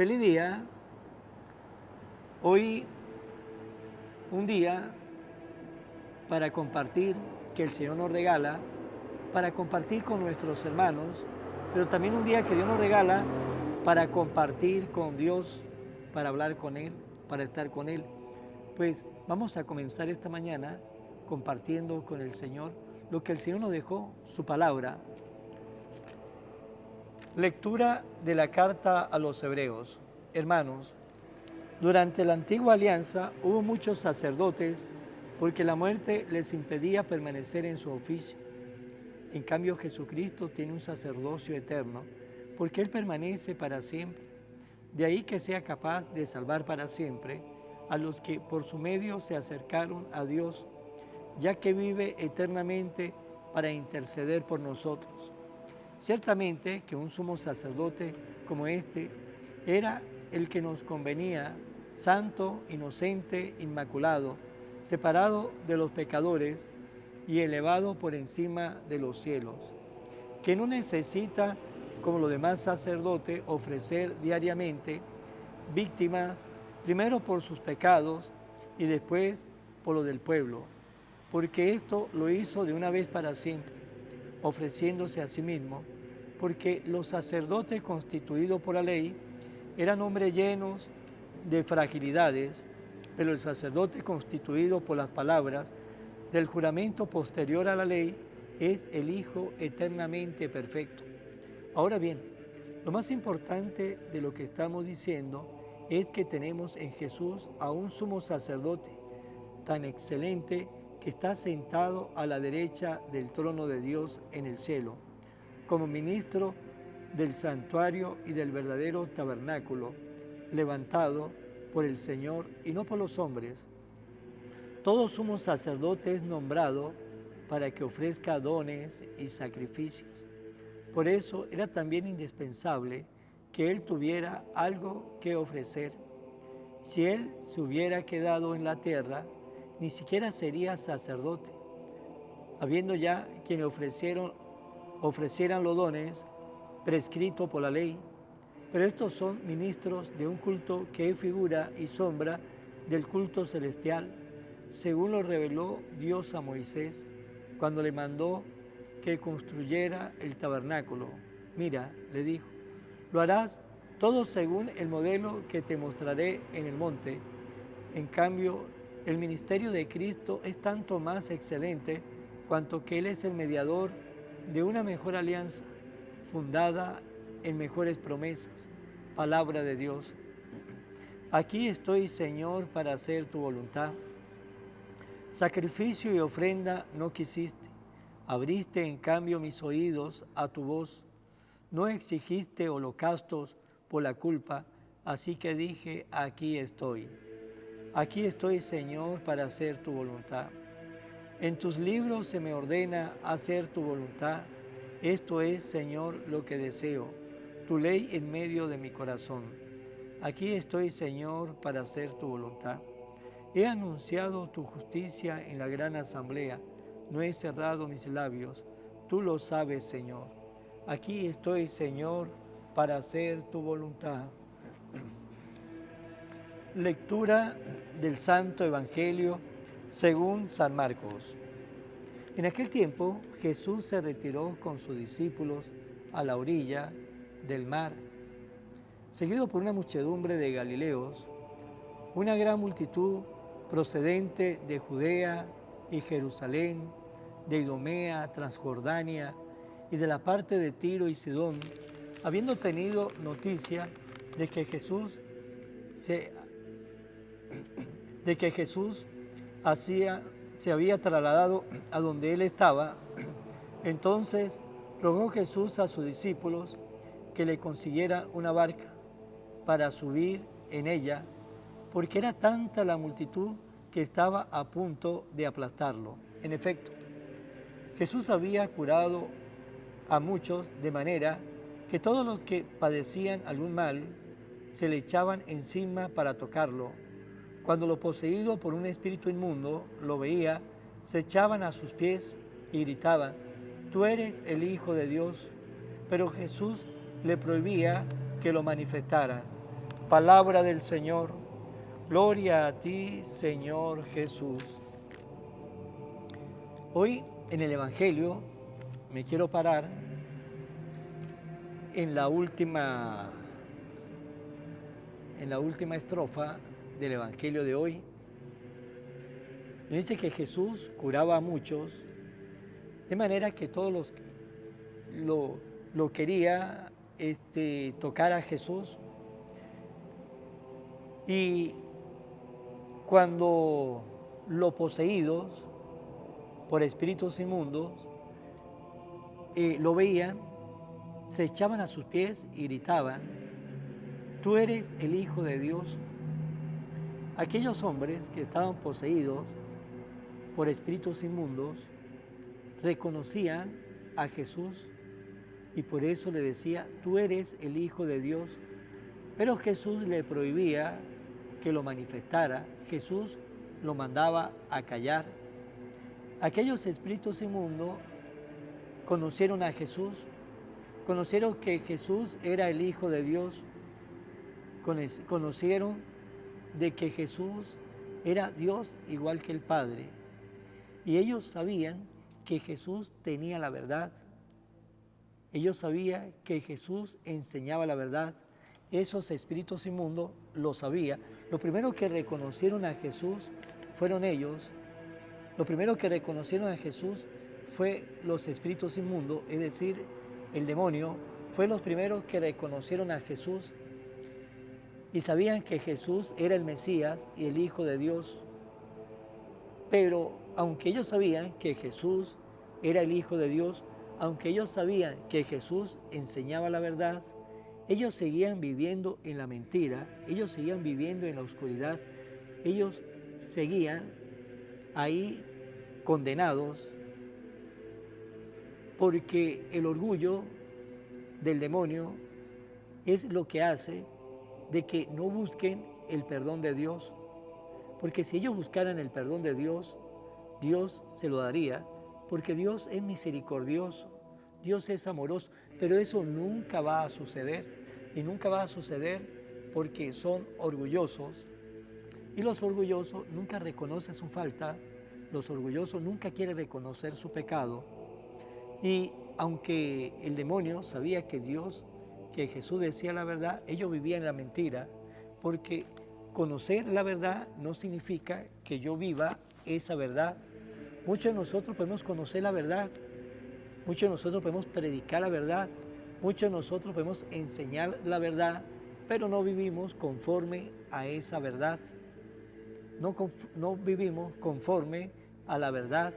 Feliz día. Hoy un día para compartir que el Señor nos regala, para compartir con nuestros hermanos, pero también un día que Dios nos regala para compartir con Dios, para hablar con Él, para estar con Él. Pues vamos a comenzar esta mañana compartiendo con el Señor lo que el Señor nos dejó, su palabra. Lectura de la carta a los Hebreos. Hermanos, durante la antigua alianza hubo muchos sacerdotes porque la muerte les impedía permanecer en su oficio. En cambio, Jesucristo tiene un sacerdocio eterno porque Él permanece para siempre. De ahí que sea capaz de salvar para siempre a los que por su medio se acercaron a Dios, ya que vive eternamente para interceder por nosotros. Ciertamente que un sumo sacerdote como este era el que nos convenía, santo, inocente, inmaculado, separado de los pecadores y elevado por encima de los cielos, que no necesita, como los demás sacerdotes, ofrecer diariamente víctimas, primero por sus pecados y después por lo del pueblo, porque esto lo hizo de una vez para siempre, ofreciéndose a sí mismo, porque los sacerdotes constituidos por la ley eran hombres llenos de fragilidades, pero el sacerdote constituido por las palabras del juramento posterior a la ley es el Hijo eternamente perfecto. Ahora bien, lo más importante de lo que estamos diciendo es que tenemos en Jesús a un sumo sacerdote tan excelente que está sentado a la derecha del trono de Dios en el cielo, como ministro del santuario y del verdadero tabernáculo, levantado por el Señor y no por los hombres. Todo sumo sacerdote es nombrado para que ofrezca dones y sacrificios. Por eso era también indispensable que Él tuviera algo que ofrecer. Si Él se hubiera quedado en la tierra, ni siquiera sería sacerdote, habiendo ya quienes ofrecieran los dones prescritos por la ley, pero estos son ministros de un culto que es figura y sombra del culto celestial, según lo reveló Dios a Moisés, cuando le mandó que construyera el tabernáculo. Mira, le dijo, lo harás todo según el modelo que te mostraré en el monte. En cambio, el ministerio de Cristo es tanto más excelente cuanto que Él es el mediador de una mejor alianza, fundada en mejores promesas. Palabra de Dios. Aquí estoy, Señor, para hacer tu voluntad. Sacrificio y ofrenda no quisiste, abriste en cambio mis oídos a tu voz. No exigiste holocaustos por la culpa, así que dije, aquí estoy. Aquí estoy, Señor, para hacer tu voluntad. En tus libros se me ordena hacer tu voluntad. Esto es, Señor, lo que deseo, tu ley en medio de mi corazón. Aquí estoy, Señor, para hacer tu voluntad. He anunciado tu justicia en la gran asamblea, no he cerrado mis labios, tú lo sabes, Señor. Aquí estoy, Señor, para hacer tu voluntad. Lectura del Santo Evangelio según San Marcos. En aquel tiempo Jesús se retiró con sus discípulos a la orilla del mar, seguido por una muchedumbre de Galileos, una gran multitud procedente de Judea y Jerusalén, de Idumea, Transjordania y de la parte de Tiro y Sidón, habiendo tenido noticia de que Jesús se había trasladado a donde él estaba. Entonces rogó Jesús a sus discípulos que le consiguieran una barca para subir en ella, porque era tanta la multitud que estaba a punto de aplastarlo. En efecto, Jesús había curado a muchos de manera que todos los que padecían algún mal se le echaban encima para tocarlo. Cuando los poseídos por un espíritu inmundo lo veía, se echaban a sus pies y gritaban, tú eres el Hijo de Dios. Pero Jesús le prohibía que lo manifestara. Palabra del Señor. Gloria a ti, Señor Jesús. Hoy en el Evangelio me quiero parar en la última estrofa del Evangelio de hoy. Nos dice que Jesús curaba a muchos, de manera que todos lo quería tocar a Jesús. Y cuando los poseídos por espíritus inmundos lo veían, se echaban a sus pies y gritaban: tú eres el Hijo de Dios. Aquellos hombres que estaban poseídos por espíritus inmundos reconocían a Jesús y por eso le decía: tú eres el Hijo de Dios. Pero Jesús le prohibía que lo manifestara. Jesús lo mandaba a callar. Aquellos espíritus inmundos conocieron a Jesús, conocieron que Jesús era el Hijo de Dios, conocieron de que Jesús era Dios igual que el Padre. Y ellos sabían que Jesús tenía la verdad. Ellos sabían que Jesús enseñaba la verdad. Esos espíritus inmundos lo sabían. Lo primero que reconocieron a Jesús fueron ellos. Lo primero que reconocieron a Jesús fue los espíritus inmundos, es decir, el demonio. Fue los primeros que reconocieron a Jesús y sabían que Jesús era el Mesías y el Hijo de Dios. Pero aunque ellos sabían que Jesús era el Hijo de Dios, aunque ellos sabían que Jesús enseñaba la verdad, ellos seguían viviendo en la mentira, ellos seguían viviendo en la oscuridad, ellos seguían ahí condenados, porque el orgullo del demonio es lo que hace de que no busquen el perdón de Dios, porque si ellos buscaran el perdón de Dios, Dios se lo daría, porque Dios es misericordioso, Dios es amoroso, pero eso nunca va a suceder. Y nunca va a suceder porque son orgullosos. Y los orgullosos nunca reconocen su falta. Los orgullosos nunca quieren reconocer su pecado. Y aunque el demonio sabía que Jesús decía la verdad, ellos vivían en la mentira. Porque conocer la verdad no significa que yo viva esa verdad. Muchos de nosotros podemos conocer la verdad. Muchos de nosotros podemos predicar la verdad. Muchos de nosotros podemos enseñar la verdad, pero no vivimos conforme a esa verdad. No vivimos conforme a la verdad.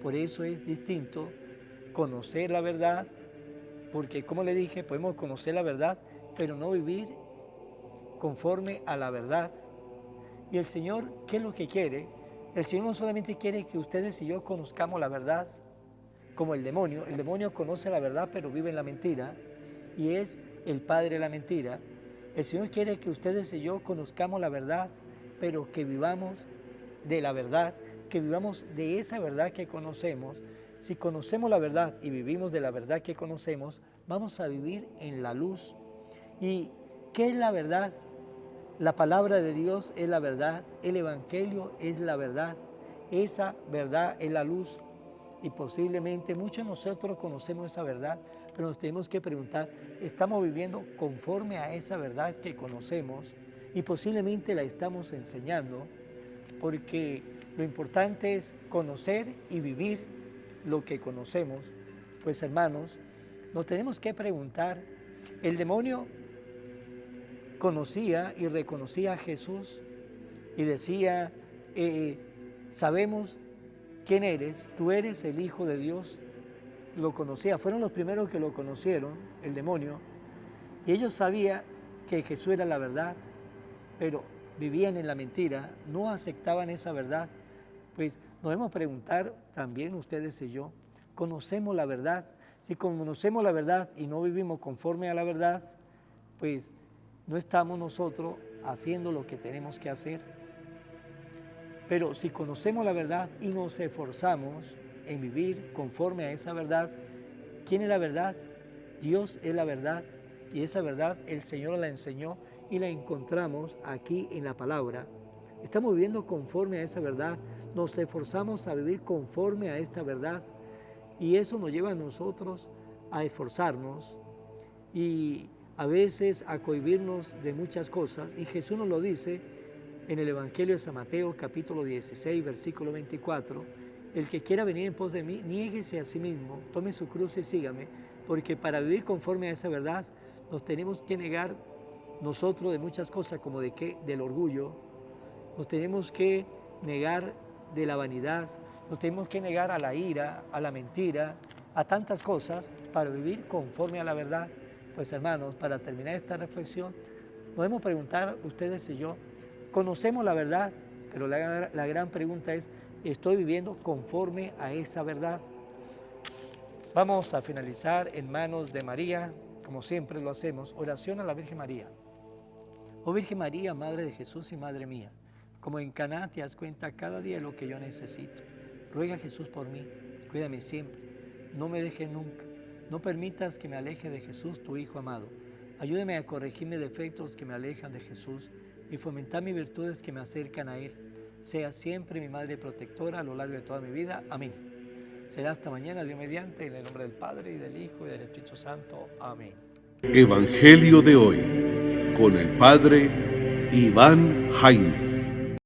Por eso es distinto conocer la verdad, porque como le dije, podemos conocer la verdad, pero no vivir conforme a la verdad. Y el Señor, ¿qué es lo que quiere? El Señor no solamente quiere que ustedes y yo conozcamos la verdad, como el demonio conoce la verdad pero vive en la mentira y es el padre de la mentira. El Señor quiere que ustedes y yo conozcamos la verdad, pero que vivamos de la verdad, que vivamos de esa verdad que conocemos. Si conocemos la verdad y vivimos de la verdad que conocemos, vamos a vivir en la luz. ¿Y qué es la verdad? La palabra de Dios es la verdad, el Evangelio es la verdad, esa verdad es la luz. Y posiblemente muchos de nosotros conocemos esa verdad, pero nos tenemos que preguntar, ¿estamos viviendo conforme a esa verdad que conocemos? Y posiblemente la estamos enseñando, porque lo importante es conocer y vivir lo que conocemos. Pues hermanos, nos tenemos que preguntar, el demonio conocía y reconocía a Jesús y decía, sabemos quién eres, tú eres el Hijo de Dios. Lo conocía, fueron los primeros que lo conocieron, el demonio, y ellos sabían que Jesús era la verdad, pero vivían en la mentira, no aceptaban esa verdad. Pues nos debemos preguntar también ustedes y yo, ¿conocemos la verdad? Si conocemos la verdad y no vivimos conforme a la verdad, pues no estamos nosotros haciendo lo que tenemos que hacer. Pero si conocemos la verdad y nos esforzamos en vivir conforme a esa verdad, ¿quién es la verdad? Dios es la verdad. Y esa verdad el Señor la enseñó y la encontramos aquí en la palabra. Estamos viviendo conforme a esa verdad, nos esforzamos a vivir conforme a esta verdad y eso nos lleva a nosotros a esforzarnos y a veces a cohibirnos de muchas cosas. Y Jesús nos lo dice en el Evangelio de San Mateo, capítulo 16, versículo 24. El que quiera venir en pos de mí, niéguese a sí mismo, tome su cruz y sígame, porque para vivir conforme a esa verdad nos tenemos que negar nosotros de muchas cosas, como del orgullo, nos tenemos que negar de la vanidad, nos tenemos que negar a la ira, a la mentira, a tantas cosas para vivir conforme a la verdad. Pues hermanos, para terminar esta reflexión, nos debemos preguntar, ustedes y yo, conocemos la verdad, pero la gran pregunta es, ¿estoy viviendo conforme a esa verdad? Vamos a finalizar en manos de María, como siempre lo hacemos, oración a la Virgen María. Oh Virgen María, Madre de Jesús y Madre mía, como en Caná te das cuenta cada día de lo que yo necesito. Ruega a Jesús por mí, cuídame siempre, no me dejes nunca, no permitas que me aleje de Jesús, tu Hijo amado. Ayúdame a corregir mis defectos que me alejan de Jesús y fomentar mis virtudes que me acercan a Él. Sea siempre mi Madre protectora a lo largo de toda mi vida. Amén. Será hasta mañana, Dios mediante, en el nombre del Padre, y del Hijo, y del Espíritu Santo. Amén. Evangelio de hoy, con el Padre Iván Jaimes.